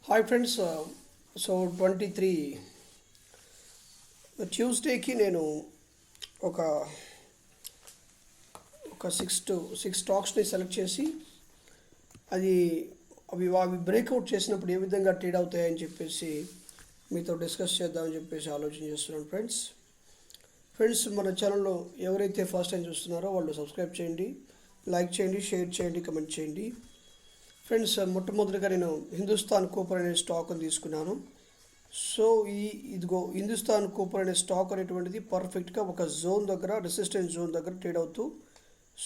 Hi friends. So 23 ట్యూస్డేకి నేను ఒక ఒక సిక్స్ స్టాక్స్ని సెలెక్ట్ చేసి అవి బ్రేక్అవుట్ చేసినప్పుడు ఏ విధంగా ట్రేడ్ అవుతాయని చెప్పేసి మీతో డిస్కస్ చేద్దామని చెప్పేసి ఆలోచన చేస్తున్నాను ఫ్రెండ్స్. మన ఛానల్లో ఎవరైతే ఫస్ట్ టైం చూస్తున్నారో వాళ్ళు సబ్స్క్రైబ్ చేయండి, లైక్ చేయండి, షేర్ చేయండి, కమెంట్ చేయండి. ఫ్రెండ్స్, మొట్టమొదటిగా నేను హిందుస్థాన్ కూపర్ అనే స్టాక్ని తీసుకున్నాను. సో ఇదిగో హిందుస్థాన్ కూపర్ అనే స్టాక్ అనేటువంటిది పర్ఫెక్ట్గా ఒక జోన్ దగ్గర, రెసిస్టెన్స్ జోన్ దగ్గర ట్రేడ్ అవుతూ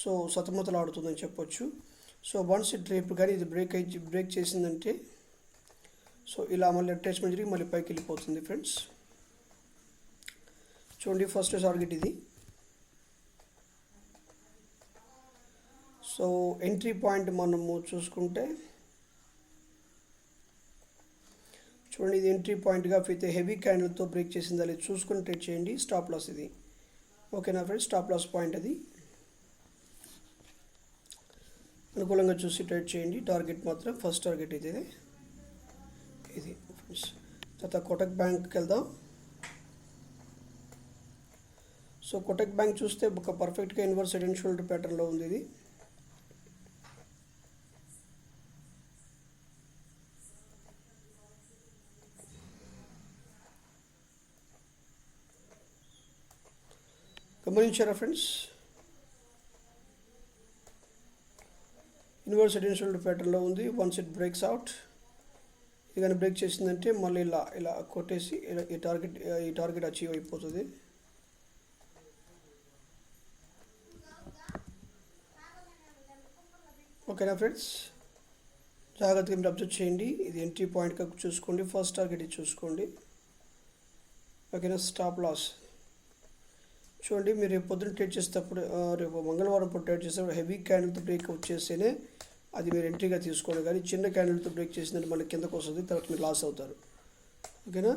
సో సతమతలాడుతుందని చెప్పొచ్చు. సో వన్స్ రేపు కానీ ఇది బ్రేక్ చేసిందంటే సో ఇలా మళ్ళీ అటాచ్మెంట్ జరిగి మళ్ళీ పైకి వెళ్ళిపోతుంది ఫ్రెండ్స్. చూడండి, ఫస్ట్ టార్గెట్ ఇది. సో ఎంట్రీ పాయింట్ మనము చూసుకుంటే చూడండి, ఇది ఎంట్రీ పాయింట్గా అయితే హెవీ క్యాండిల్తో బ్రేక్ చేసింది, అది చూసుకుని ట్రేడ్ చేయండి. స్టాప్ లాస్ ఇది, ఓకేనా ఫ్రెండ్స్? స్టాప్ లాస్ పాయింట్ అది అనుకూలంగా చూసి ట్రేడ్ చేయండి. టార్గెట్ మాత్రం ఫస్ట్ టార్గెట్ ఇది ఫ్రెండ్స్. తర్వాత కోటక్ బ్యాంక్కి వెళ్దాం. సో కోటక్ బ్యాంక్ చూస్తే ఒక పర్ఫెక్ట్గా ఇన్వర్స్ హెడ్ అండ్ షోల్డర్ ప్యాటర్న్లో ఉంది. ఇది గమనించారా friends? Inverse head and shoulder ప్యాటర్న్లో ఉంది. వన్స్ ఇట్ బ్రేక్స్ అవుట్, ఇది కానీ బ్రేక్ చేసిందంటే మళ్ళీ ఇలా కొట్టేసి ఈ టార్గెట్ అచీవ్ అయిపోతుంది. ఓకేనా ఫ్రెండ్స్? జాగ్రత్తగా మీరు అబ్జర్వ్ చేయండి. ఇది ఎంట్రీ పాయింట్గా చూసుకోండి. ఫస్ట్ టార్గెట్ ఇది చూసుకోండి, ఓకేనా? స్టాప్ లాస్ చూడండి. మీరు రేపు పొద్దున్న ట్రేడ్ చేసేటప్పుడు, రేపు మంగళవారం పూట ట్రేడ్ చేసేటప్పుడు హెవీ క్యాండిల్తో బ్రేక్ వచ్చేస్తేనే అది మీరు ఎంట్రీగా తీసుకోండి. కానీ చిన్న క్యాండిల్తో బ్రేక్ చేసిందంటే మళ్ళీ కిందకు వస్తుంది, తర్వాత మీరు లాస్ అవుతారు, ఓకేనా?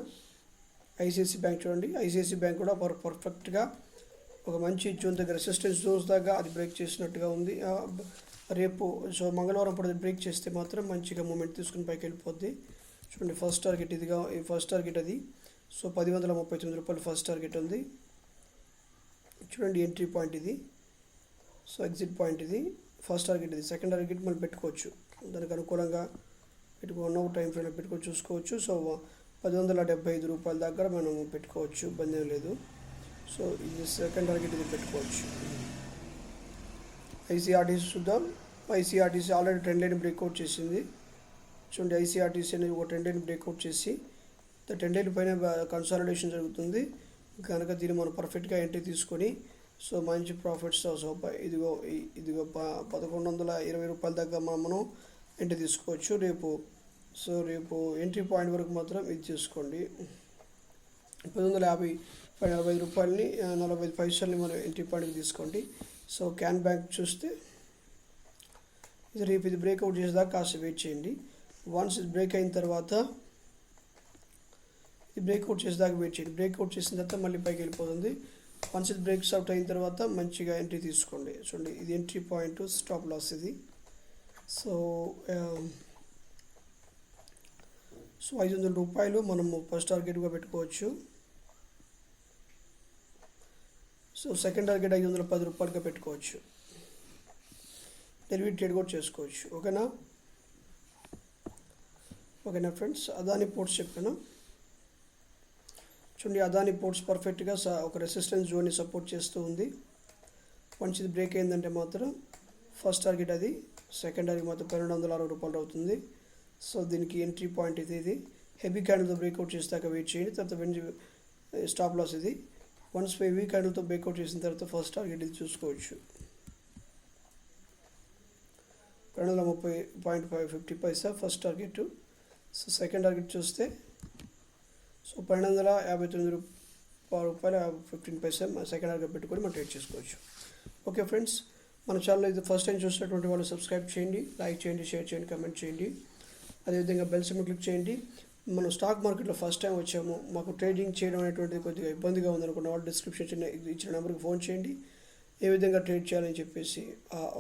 ఐసిఐసి బ్యాంక్ చూడండి. ఐసిఐసి బ్యాంక్ కూడా పర్ఫెక్ట్గా ఒక మంచి జోన్ దగ్గర, రెసిస్టెన్స్ జోన్స్ దగ్గర అది బ్రేక్ చేసినట్టుగా ఉంది. రేపు సో మంగళవారం పూట బ్రేక్ చేస్తే మాత్రం మంచిగా మూమెంట్ తీసుకుని పైకి వెళ్ళిపోద్ది. చూడండి, ఫస్ట్ టార్గెట్ ఇదిగా, ఈ ఫస్ట్ టార్గెట్ అది. సో 1039 రూపాయలు ఫస్ట్ టార్గెట్ ఉంది. చూడండి, ఎంట్రీ పాయింట్ ఇది. సో ఎగ్జిట్ పాయింట్ ఇది. ఫస్ట్ టార్గెట్ ఇది. సెకండ్ టార్గెట్ మనం పెట్టుకోవచ్చు, దానికి అనుకూలంగా పెట్టుకున్న టైం ఫ్రేమ్లో పెట్టుకొని చూసుకోవచ్చు. సో 1075 రూపాయల దగ్గర మనం పెట్టుకోవచ్చు, ఇబ్బంది ఏం లేదు. సో ఇది సెకండ్ టార్గెట్ ఇది పెట్టుకోవచ్చు. ఐసీఆర్టీసీ చూద్దాం. ఐసీఆర్టీసీ ఆల్రెడీ ట్రెండ్ లైన్ బ్రేక్అవుట్ చేసింది. చూడండి, ఐసీఆర్టీసీ అనేది ఒక ట్రెండ్ లైన్ బ్రేక్అవుట్ చేసి ట్రెండ్ లైన్ పైన కన్సాలిడేషన్ జరుగుతుంది కనుక దీన్ని మనం పర్ఫెక్ట్గా ఎంట్రీ తీసుకొని సో మంచి ప్రాఫిట్స్ ఇదిగో 1120 రూపాయల దగ్గర మనం ఎంట్రీ తీసుకోవచ్చు రేపు. సో రేపు ఎంట్రీ పాయింట్ వరకు మాత్రం ఇది తీసుకోండి. 1145 రూపాయలని 45 పైసల్ని మనం ఎంట్రీ పాయింట్కి తీసుకోండి. సో క్యాన్ బ్యాంక్ చూస్తే ఇది రేపు ఇది బ్రేక్అవుట్ చేసేదాకా కాస్త వెయిట్ చేయండి. వన్స్ ఇది బ్రేక్ అయిన తర్వాత ఇది బ్రేక్అవుట్ చేసేదాకా వెయిట్ చేయండి. బ్రేక్అవుట్ చేసిన తర్వాత మళ్ళీ పైకి వెళ్ళిపోతుంది. వన్స్ ఇది బ్రేక్స్ అవుట్ అయిన తర్వాత మంచిగా ఎంట్రీ తీసుకోండి. చూడండి, ఇది ఎంట్రీ పాయింట్, స్టాప్ లాస్ ఇది. సో 500 రూపాయలు మనము ఫస్ట్ టార్గెట్గా పెట్టుకోవచ్చు. సో సెకండ్ టార్గెట్ 510 రూపాయలుగా పెట్టుకోవచ్చు. డెలివరీ ట్రేడ్ కూడా చేసుకోవచ్చు, ఓకేనా ఫ్రెండ్స్? అదాని పోర్ట్స్ చెప్పాను చూడండి. అదాని పోర్ట్స్ పర్ఫెక్ట్గా ఒక రెసిస్టెన్స్ జోన్ని సపోర్ట్ చేస్తూ ఉంది. వన్స్ ఇది బ్రేక్ అయిందంటే మాత్రం ఫస్ట్ టార్గెట్ అది, సెకండ్ టార్గెట్ మాత్రం 1260 రూపాయలు అవుతుంది. సో దీనికి ఎంట్రీ పాయింట్ ఇది. హెవీ క్యాండిల్తో బ్రేక్అవుట్ చేసాక వెయిట్ చేయండి. తర్వాత స్టాప్ లాస్ ఇది. వన్స్ హెవీ క్యాండిల్తో బ్రేక్అవుట్ చేసిన తర్వాత ఫస్ట్ టార్గెట్ ఇది చూసుకోవచ్చు. 1230.50 first target. So second target చూస్తే సో 1259 రూపాయలు 15 సెకండ్ టార్గెట్ పెట్టుకొని మనం ట్రేడ్ చేసుకోవచ్చు. ఓకే ఫ్రెండ్స్, మన ఛానల్ ఇది ఫస్ట్ టైం చూసినటువంటి వాళ్ళు సబ్స్క్రైబ్ చేయండి, లైక్ చేయండి, షేర్ చేయండి, కమెంట్ చేయండి. అదేవిధంగా బెల్ సింబల్ క్లిక్ చేయండి. మనం స్టాక్ మార్కెట్లో ఫస్ట్ టైం వచ్చాము, మాకు ట్రేడింగ్ చేయడం అనేటువంటిది కొద్దిగా ఇబ్బందిగా ఉందనుకున్న వాళ్ళు డిస్క్రిప్షన్ ఇచ్చిన నెంబర్కి ఫోన్ చేయండి. ఏ విధంగా ట్రేడ్ చేయాలని చెప్పేసి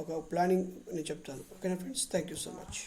ఒక ప్లానింగ్ నేను చెప్తాను. ఓకేనా friends? Thank you so much.